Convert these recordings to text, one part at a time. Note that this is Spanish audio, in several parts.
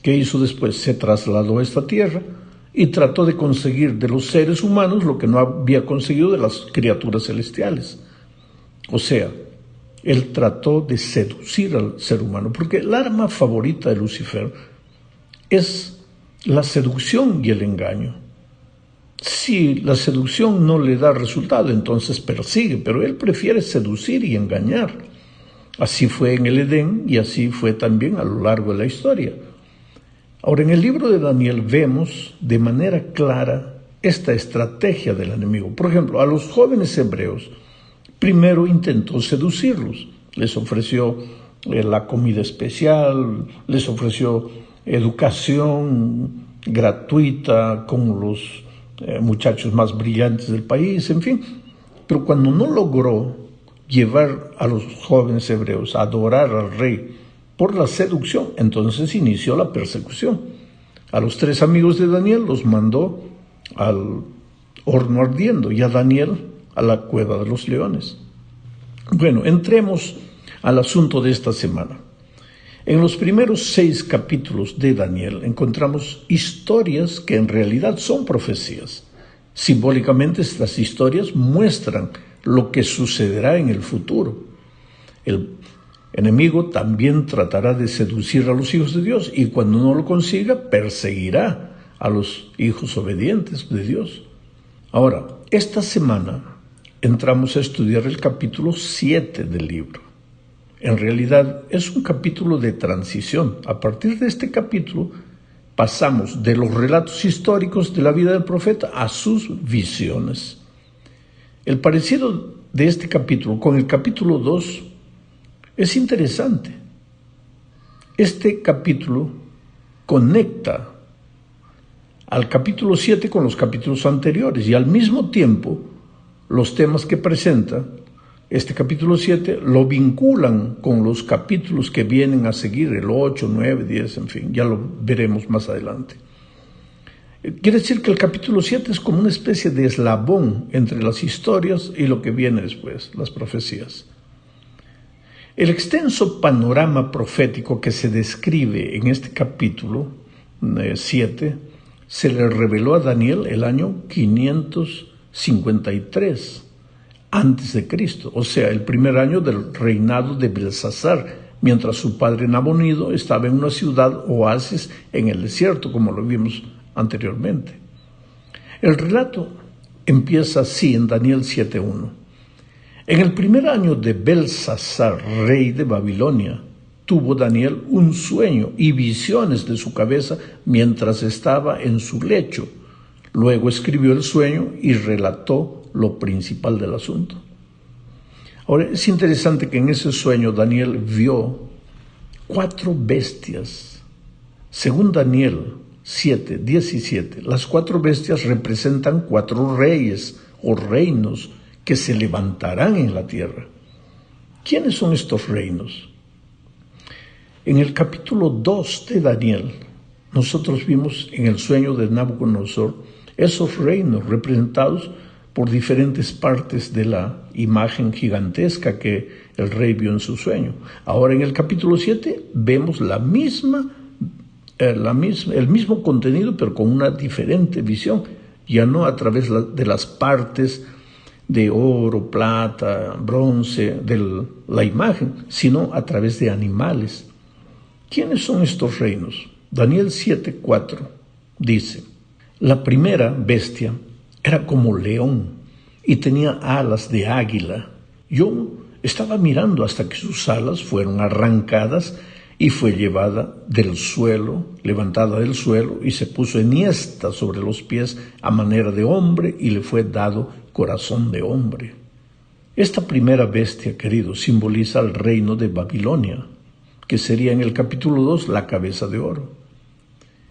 ¿Qué hizo después? Se trasladó a esta tierra y trató de conseguir de los seres humanos lo que no había conseguido de las criaturas celestiales. O sea, él trató de seducir al ser humano, porque el arma favorita de Lucifer es la seducción y el engaño. Si la seducción no le da resultado, entonces persigue, pero él prefiere seducir y engañar. Así fue en el Edén y así fue también a lo largo de la historia. Ahora, en el libro de Daniel vemos de manera clara esta estrategia del enemigo. Por ejemplo, a los jóvenes hebreos, primero intentó seducirlos. Les ofreció la comida especial, les ofreció educación gratuita con los muchachos más brillantes del país, en fin. Pero cuando no logró llevar a los jóvenes hebreos a adorar al rey por la seducción, entonces inició la persecución. A los 3 amigos de Daniel los mandó al horno ardiendo y a Daniel a la cueva de los leones. Bueno, entremos al asunto de esta semana. En los primeros 6 capítulos de Daniel encontramos historias que en realidad son profecías. Simbólicamente, estas historias muestran lo que sucederá en el futuro. El enemigo también tratará de seducir a los hijos de Dios y cuando no lo consiga, perseguirá a los hijos obedientes de Dios. Ahora, esta semana entramos a estudiar el capítulo 7 del libro. En realidad es un capítulo de transición. A partir de este capítulo pasamos de los relatos históricos de la vida del profeta a sus visiones. El parecido de este capítulo con el capítulo 2 es interesante. Este capítulo conecta al capítulo 7 con los capítulos anteriores y al mismo tiempo los temas que presenta este capítulo 7 lo vinculan con los capítulos que vienen a seguir, el 8, 9, 10, en fin, ya lo veremos más adelante. Quiere decir que el capítulo 7 es como una especie de eslabón entre las historias y lo que viene después, las profecías. El extenso panorama profético que se describe en este capítulo 7 se le reveló a Daniel el año 553 antes de Cristo, o sea, el primer año del reinado de Belsasar, mientras su padre Nabonido estaba en una ciudad oasis en el desierto, como lo vimos anteriormente. El relato empieza así en Daniel 7:1. En el primer año de Belsasar, rey de Babilonia, tuvo Daniel un sueño y visiones de su cabeza mientras estaba en su lecho. Luego escribió el sueño y relató lo principal del asunto. Ahora, es interesante que en ese sueño Daniel vio 4 bestias. Según Daniel 7:17, las 4 bestias representan 4 reyes o reinos que se levantarán en la tierra. ¿Quiénes son estos reinos? En el capítulo 2 de Daniel, nosotros vimos en el sueño de Nabucodonosor esos reinos representados por diferentes partes de la imagen gigantesca que el rey vio en su sueño. Ahora en el capítulo 7 vemos el mismo contenido, pero con una diferente visión, ya no a través de las partes de oro, plata, bronce, de la imagen, sino a través de animales. ¿Quiénes son estos reinos? Daniel 7:4 dice: la primera bestia era como león y tenía alas de águila. Yo estaba mirando hasta que sus alas fueron arrancadas y fue llevada del suelo, levantada del suelo, y se puso enhiesta sobre los pies a manera de hombre y le fue dado corazón de hombre. Esta primera bestia, querido, simboliza el reino de Babilonia, que sería en el capítulo 2 la cabeza de oro.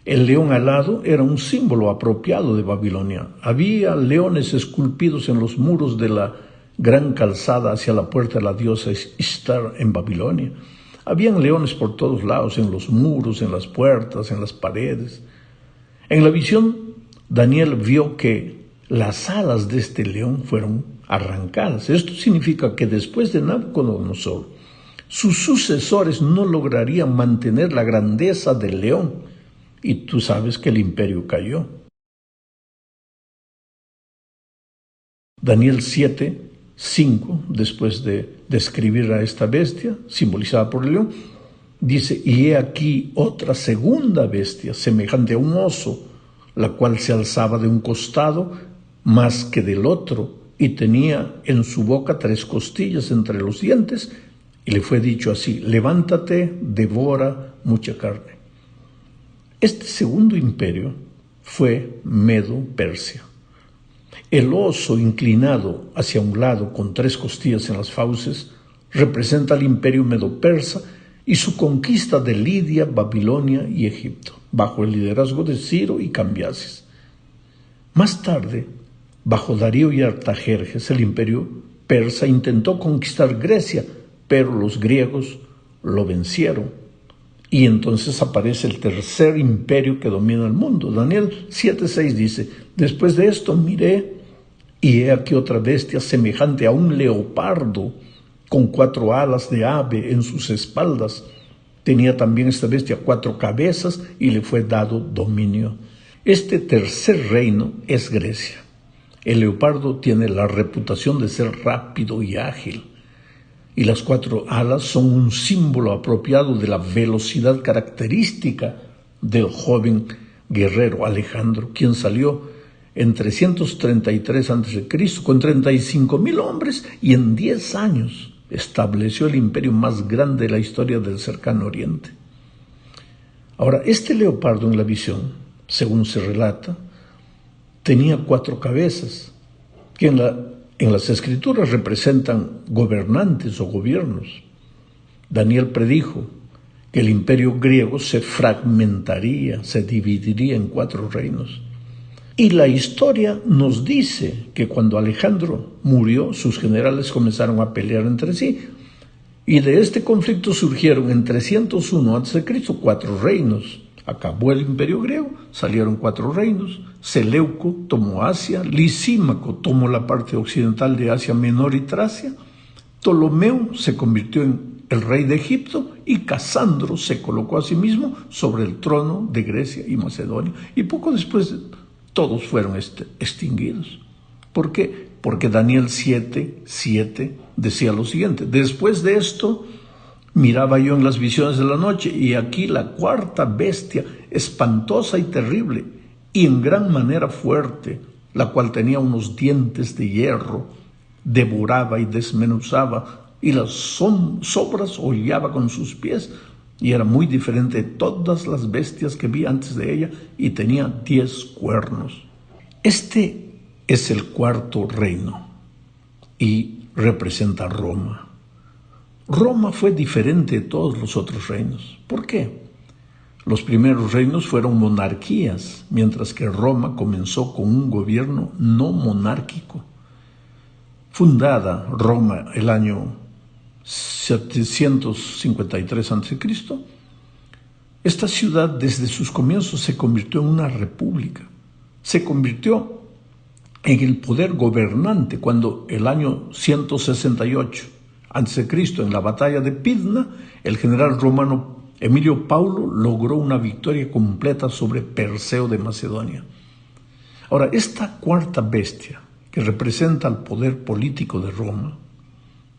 El león alado era un símbolo apropiado de Babilonia. Había leones esculpidos en los muros de la gran calzada hacia la puerta de la diosa Ishtar en Babilonia. Habían leones por todos lados, en los muros, en las puertas, en las paredes. En la visión, Daniel vio que las alas de este león fueron arrancadas. Esto significa que después de Nabucodonosor, sus sucesores no lograrían mantener la grandeza del león. Y tú sabes que el imperio cayó. Daniel 7:5, después de describir a esta bestia, simbolizada por el león, dice: y he aquí otra segunda bestia, semejante a un oso, la cual se alzaba de un costado más que del otro, y tenía en su boca 3 costillas entre los dientes, y le fue dicho así: levántate, devora mucha carne. Este segundo imperio fue Medo-Persia. El oso inclinado hacia un lado con 3 costillas en las fauces representa al imperio medo-persa y su conquista de Lidia, Babilonia y Egipto, bajo el liderazgo de Ciro y Cambiases. Más tarde, bajo Darío y Artajerjes, el imperio persa intentó conquistar Grecia, pero los griegos lo vencieron. Y entonces aparece el tercer imperio que domina el mundo. Daniel 7:6 dice: después de esto miré, y he aquí otra bestia semejante a un leopardo, con 4 alas de ave en sus espaldas. Tenía también esta bestia 4 cabezas, y le fue dado dominio. Este tercer reino es Grecia. El leopardo tiene la reputación de ser rápido y ágil, y las 4 alas son un símbolo apropiado de la velocidad característica del joven guerrero Alejandro, quien salió en 333 a.C. con 35,000 hombres y en 10 años estableció el imperio más grande de la historia del cercano oriente. Ahora, este leopardo en la visión, según se relata, tenía 4 cabezas, que en las escrituras representan gobernantes o gobiernos. Daniel predijo que el imperio griego se fragmentaría, se dividiría en 4 reinos. Y la historia nos dice que cuando Alejandro murió, sus generales comenzaron a pelear entre sí. Y de este conflicto surgieron en 301 a.C. 4 reinos. Acabó el imperio griego, salieron 4 reinos. Seleuco tomó Asia, Lisímaco tomó la parte occidental de Asia Menor y Tracia, Ptolomeo se convirtió en el rey de Egipto y Casandro se colocó a sí mismo sobre el trono de Grecia y Macedonia. Y poco después todos fueron extinguidos. ¿Por qué? Porque Daniel 7:7 decía lo siguiente: después de esto miraba yo en las visiones de la noche, y aquí la 4ª bestia, espantosa y terrible, y en gran manera fuerte, la cual tenía unos dientes de hierro, devoraba y desmenuzaba, y las sobras hollaba con sus pies, y era muy diferente de todas las bestias que vi antes de ella, y tenía 10 cuernos. Este es el 4º reino, y representa a Roma. Roma fue diferente de todos los otros reinos. ¿Por qué? Los primeros reinos fueron monarquías, mientras que Roma comenzó con un gobierno no monárquico. Fundada Roma el año 753 a.C., esta ciudad desde sus comienzos se convirtió en una república. Se convirtió en el poder gobernante cuando el año 168 a.C., en la batalla de Pidna, el general romano Emilio Paulo logró una victoria completa sobre Perseo de Macedonia. Ahora, esta 4ª bestia, que representa el poder político de Roma,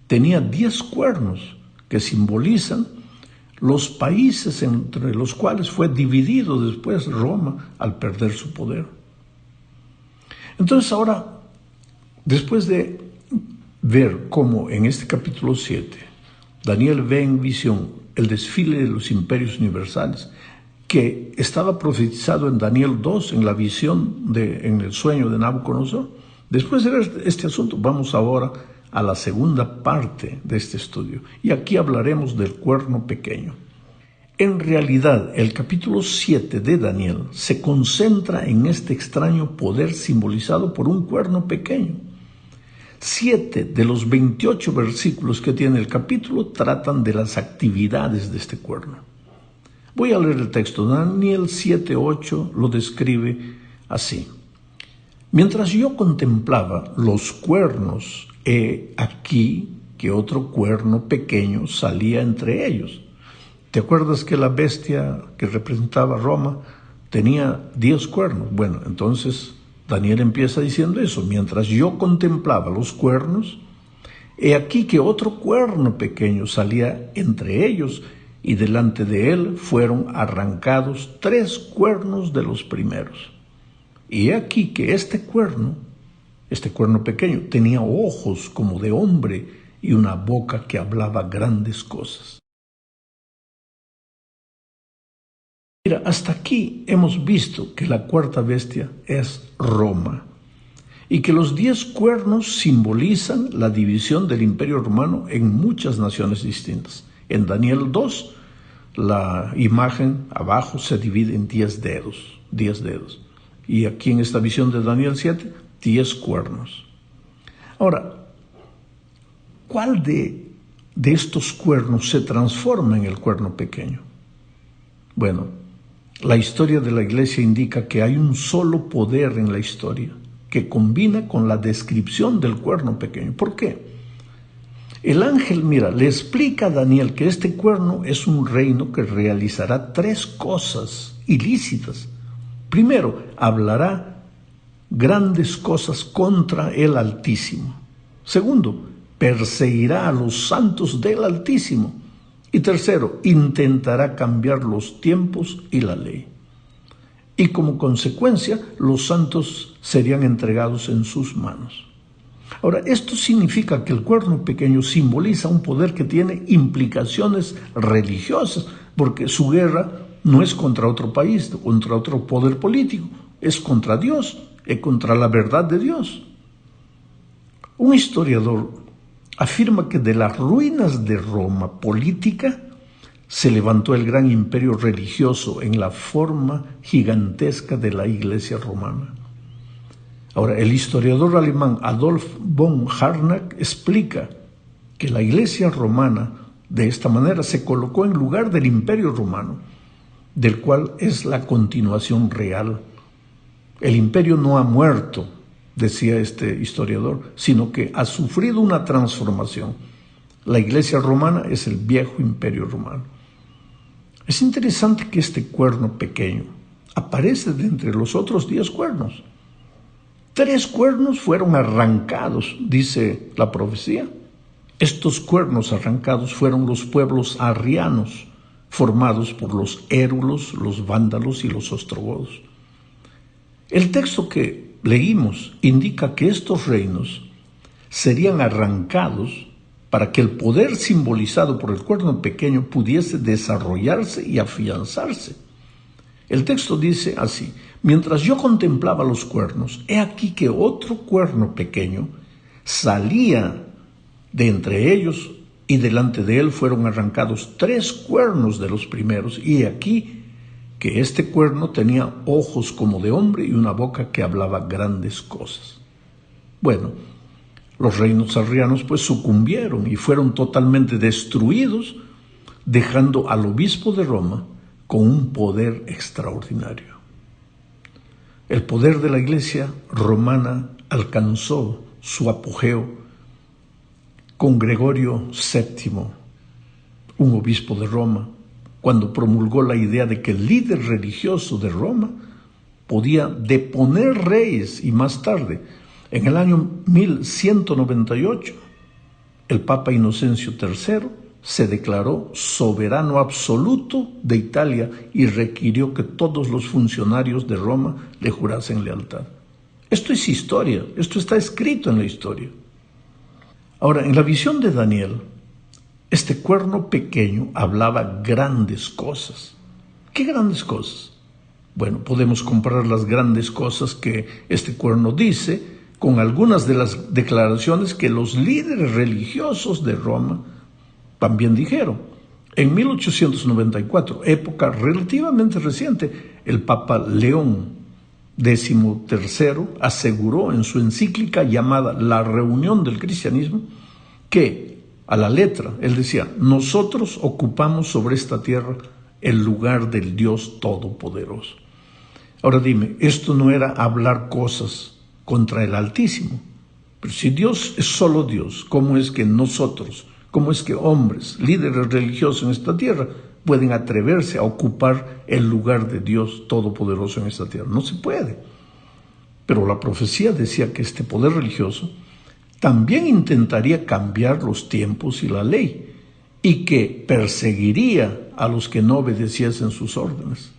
tenía 10 cuernos que simbolizan los países entre los cuales fue dividido después Roma al perder su poder. Entonces ahora, después de ver cómo en este capítulo 7 Daniel ve en visión el desfile de los imperios universales que estaba profetizado en Daniel 2, en la visión, en el sueño de Nabucodonosor. Después de ver este asunto, vamos ahora a la segunda parte de este estudio, y aquí hablaremos del cuerno pequeño. En realidad, el capítulo 7 de Daniel se concentra en este extraño poder simbolizado por un cuerno pequeño. 7 de los 28 versículos que tiene el capítulo tratan de las actividades de este cuerno. Voy a leer el texto. Daniel 7:8 lo describe así: mientras yo contemplaba los cuernos, he aquí que otro cuerno pequeño salía entre ellos. ¿Te acuerdas que la bestia que representaba Roma tenía 10 cuernos? Bueno, entonces Daniel empieza diciendo eso. Mientras yo contemplaba los cuernos, he aquí que otro cuerno pequeño salía entre ellos, y delante de él fueron arrancados 3 cuernos de los primeros. Y he aquí que este cuerno pequeño, tenía ojos como de hombre y una boca que hablaba grandes cosas. Mira, hasta aquí hemos visto que la cuarta bestia es Roma y que los 10 cuernos simbolizan la división del Imperio Romano en muchas naciones distintas. En Daniel 2, la imagen abajo se divide en 10 dedos, 10 dedos. Y aquí en esta visión de Daniel 7, 10 cuernos. Ahora, ¿cuál de estos cuernos se transforma en el cuerno pequeño? Bueno, la historia de la iglesia indica que hay un solo poder en la historia que combina con la descripción del cuerno pequeño. ¿Por qué? El ángel, mira, le explica a Daniel que este cuerno es un reino que realizará 3 cosas ilícitas. Primero, hablará grandes cosas contra el Altísimo. Segundo, perseguirá a los santos del Altísimo. Y tercero, intentará cambiar los tiempos y la ley. Y como consecuencia, los santos serían entregados en sus manos. Ahora, esto significa que el cuerno pequeño simboliza un poder que tiene implicaciones religiosas, porque su guerra no es contra otro país, contra otro poder político, es contra Dios, es contra la verdad de Dios. Un historiador afirma que de las ruinas de Roma política se levantó el gran imperio religioso en la forma gigantesca de la Iglesia romana. Ahora, el historiador alemán Adolf von Harnack explica que la Iglesia romana de esta manera se colocó en lugar del Imperio romano, del cual es la continuación real. El imperio no ha muerto, decía este historiador, sino que ha sufrido una transformación. La Iglesia romana es el viejo imperio romano. Es interesante que este cuerno pequeño aparece de entre los otros 10 cuernos. 3 cuernos fueron arrancados, dice la profecía. Estos cuernos arrancados fueron los pueblos arrianos, formados por los érulos, los vándalos y los ostrogodos. El texto que leímos indica que estos reinos serían arrancados para que el poder simbolizado por el cuerno pequeño pudiese desarrollarse y afianzarse. El texto dice así: mientras yo contemplaba los cuernos, he aquí que otro cuerno pequeño salía de entre ellos, y delante de él fueron arrancados 3 cuernos de los primeros, y he aquí que este cuerno tenía ojos como de hombre y una boca que hablaba grandes cosas. Bueno, los reinos arrianos pues sucumbieron y fueron totalmente destruidos, dejando al obispo de Roma con un poder extraordinario. El poder de la Iglesia romana alcanzó su apogeo con Gregorio VII, un obispo de Roma, cuando promulgó la idea de que el líder religioso de Roma podía deponer reyes, y más tarde, en el año 1198, el Papa Inocencio III se declaró soberano absoluto de Italia y requirió que todos los funcionarios de Roma le jurasen lealtad. Esto es historia, esto está escrito en la historia. Ahora, en la visión de Daniel, este cuerno pequeño hablaba grandes cosas. ¿Qué grandes cosas? Bueno, podemos comparar las grandes cosas que este cuerno dice con algunas de las declaraciones que los líderes religiosos de Roma también dijeron. En 1894, época relativamente reciente, el Papa León XIII aseguró en su encíclica llamada La Reunión del Cristianismo que, a la letra, él decía: nosotros ocupamos sobre esta tierra el lugar del Dios Todopoderoso. Ahora dime, ¿esto no era hablar cosas contra el Altísimo? Pero si Dios es solo Dios, ¿cómo es que nosotros, cómo es que hombres, líderes religiosos en esta tierra, pueden atreverse a ocupar el lugar de Dios Todopoderoso en esta tierra? No se puede. Pero la profecía decía que este poder religioso también intentaría cambiar los tiempos y la ley, y que perseguiría a los que no obedeciesen sus órdenes.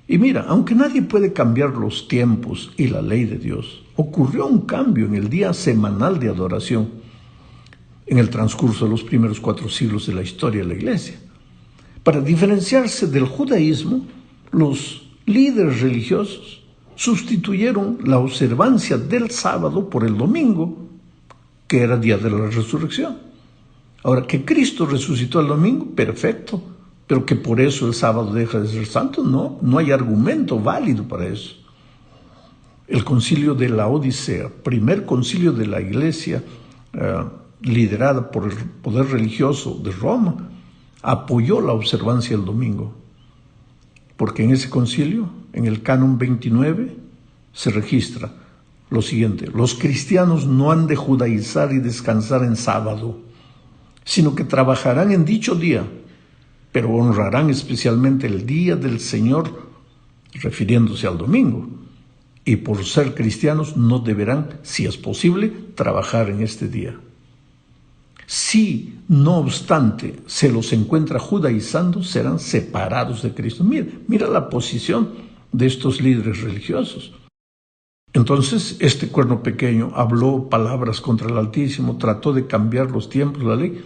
Y mira, aunque nadie puede cambiar los tiempos y la ley de Dios, ocurrió un cambio en el día semanal de adoración en el transcurso de los primeros 4 siglos de la historia de la Iglesia. Para diferenciarse del judaísmo, los líderes religiosos sustituyeron la observancia del sábado por el domingo, que era día de la resurrección. Ahora, que Cristo resucitó el domingo, perfecto, pero que por eso el sábado deja de ser santo, no hay argumento válido para eso. El concilio de la Odisea, primer concilio de la Iglesia liderada por el poder religioso de Roma, apoyó la observancia del domingo, porque en ese concilio, en el Canon 29, se registra lo siguiente: los cristianos no han de judaizar y descansar en sábado, sino que trabajarán en dicho día, pero honrarán especialmente el día del Señor, refiriéndose al domingo, y por ser cristianos no deberán, si es posible, trabajar en este día. Si, no obstante, se los encuentra judaizando, serán separados de Cristo. Mira la posición de estos líderes religiosos. Entonces, este cuerno pequeño habló palabras contra el Altísimo, trató de cambiar los tiempos, la ley,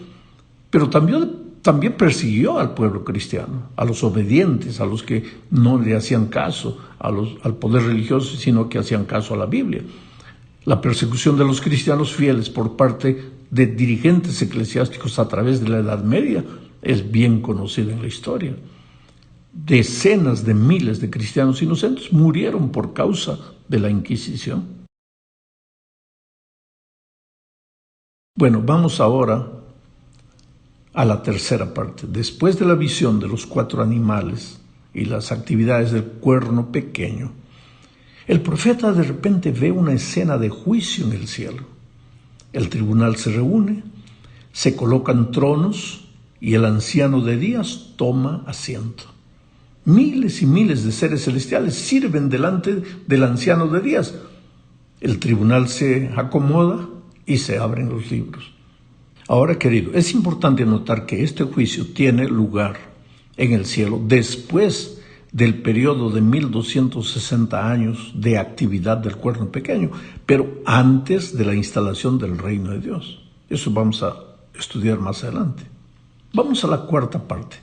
pero también persiguió al pueblo cristiano, a los obedientes, a los que no le hacían caso al poder religioso, sino que hacían caso a la Biblia. La persecución de los cristianos fieles por parte de dirigentes eclesiásticos a través de la Edad Media es bien conocida en la historia. Decenas de miles de cristianos inocentes murieron por causa de la Inquisición. Bueno, vamos ahora a la tercera parte. Después de la visión de los 4 animales y las actividades del cuerno pequeño, el profeta de repente ve una escena de juicio en el cielo. El tribunal se reúne, se colocan tronos y el anciano de días toma asiento. Miles y miles de seres celestiales sirven delante del anciano de días. El tribunal se acomoda y se abren los libros. Ahora, querido, es importante notar que este juicio tiene lugar en el cielo después del periodo de 1260 años de actividad del cuerno pequeño, pero antes de la instalación del reino de Dios. Eso vamos a estudiar más adelante. Vamos a la cuarta parte.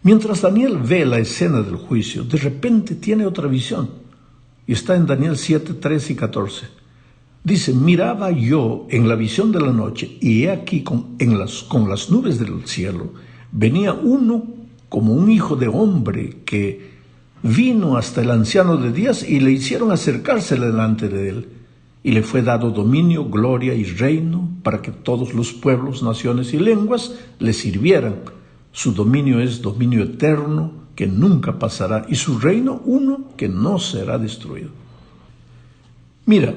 Mientras Daniel ve la escena del juicio, de repente tiene otra visión, y está en Daniel 7, 13 y 14. Dice: miraba yo en la visión de la noche, y he aquí con las nubes del cielo venía uno como un hijo de hombre, que vino hasta el anciano de días y le hicieron acercarse delante de él. Y le fue dado dominio, gloria y reino para que todos los pueblos, naciones y lenguas le sirvieran. Su dominio es dominio eterno que nunca pasará, y su reino uno que no será destruido. Mira,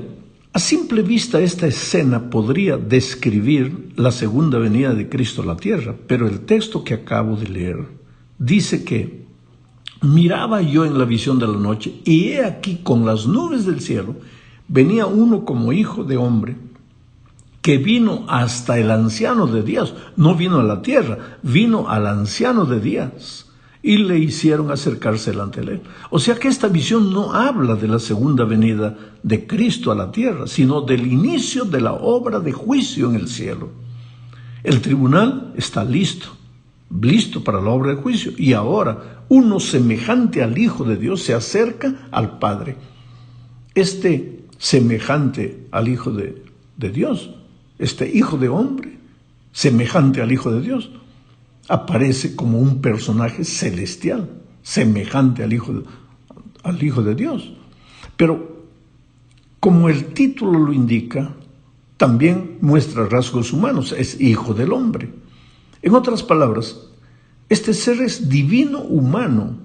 a simple vista esta escena podría describir la segunda venida de Cristo a la tierra, pero el texto que acabo de leer dice que miraba yo en la visión de la noche, y he aquí con las nubes del cielo venía uno como hijo de hombre, que vino hasta el anciano de días. No vino a la tierra, vino al anciano de días, y le hicieron acercarse delante de él. O sea que esta visión no habla de la segunda venida de Cristo a la tierra, sino del inicio de la obra de juicio en el cielo. El tribunal está listo para la obra de juicio, y ahora uno semejante al Hijo de Dios se acerca al Padre. Este semejante al Hijo de Dios, este Hijo de hombre, semejante al Hijo de Dios, aparece como un personaje celestial, semejante al Hijo de Dios. Pero, como el título lo indica, también muestra rasgos humanos, es Hijo del Hombre. En otras palabras, este ser es divino humano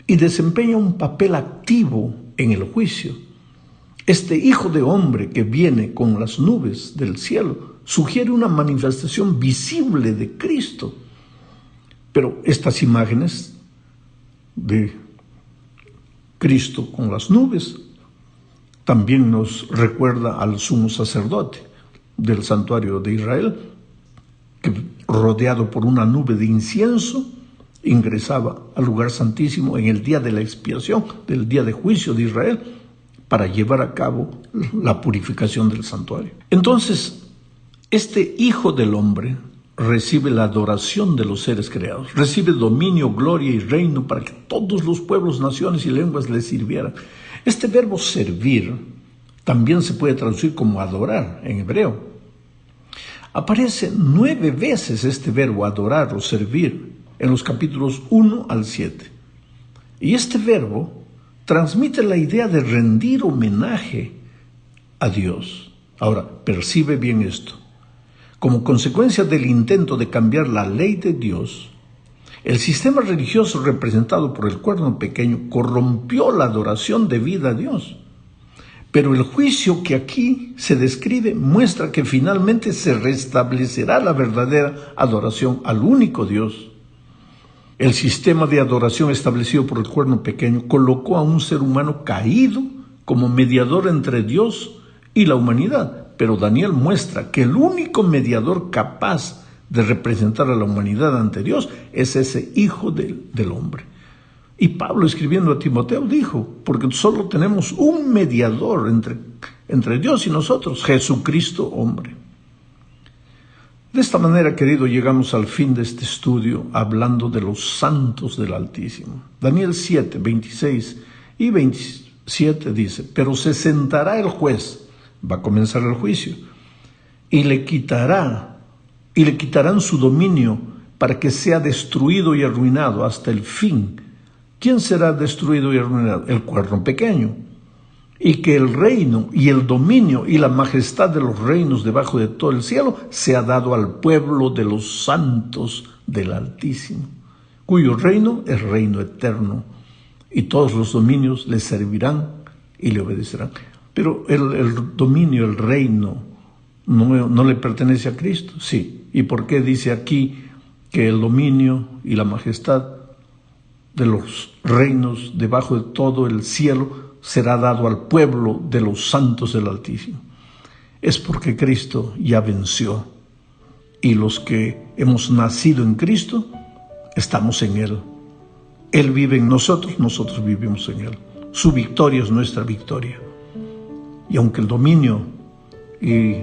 y desempeña un papel activo en el juicio. Este Hijo de Hombre que viene con las nubes del cielo sugiere una manifestación visible de Cristo. Pero estas imágenes de Cristo con las nubes también nos recuerda al sumo sacerdote del santuario de Israel, que rodeado por una nube de incienso ingresaba al lugar santísimo en el día de la expiación, del día de juicio de Israel, para llevar a cabo la purificación del santuario. Entonces, este Hijo del Hombre recibe la adoración de los seres creados, recibe dominio, gloria y reino para que todos los pueblos, naciones y lenguas le sirvieran. Este verbo servir también se puede traducir como adorar en hebreo. Aparece 9 veces este verbo adorar o servir en los capítulos 1 al 7. Y este verbo transmite la idea de rendir homenaje a Dios. Ahora, percibe bien esto. Como consecuencia del intento de cambiar la ley de Dios, el sistema religioso representado por el cuerno pequeño corrompió la adoración debida a Dios. Pero el juicio que aquí se describe muestra que finalmente se restablecerá la verdadera adoración al único Dios. El sistema de adoración establecido por el cuerno pequeño colocó a un ser humano caído como mediador entre Dios y la humanidad. Pero Daniel muestra que el único mediador capaz de representar a la humanidad ante Dios es ese Hijo del Hombre. Y Pablo, escribiendo a Timoteo, dijo, porque solo tenemos un mediador entre Dios y nosotros, Jesucristo hombre. De esta manera, querido, llegamos al fin de este estudio hablando de los santos del Altísimo. Daniel 7, 26 y 27 dice, pero se sentará el juez, va a comenzar el juicio, y le quitarán su dominio para que sea destruido y arruinado hasta el fin. ¿Quién será destruido y arruinado? El cuerno pequeño. Y que el reino y el dominio y la majestad de los reinos debajo de todo el cielo sea dado al pueblo de los santos del Altísimo, cuyo reino es reino eterno, y todos los dominios le servirán y le obedecerán. Pero el dominio, el reino, ¿no le pertenece a Cristo? Sí. ¿Y por qué dice aquí que el dominio y la majestad de los reinos debajo de todo el cielo será dado al pueblo de los santos del Altísimo? Es porque Cristo ya venció, y los que hemos nacido en Cristo estamos en Él. Él vive en nosotros, nosotros vivimos en Él. Su victoria es nuestra victoria. Y aunque el dominio y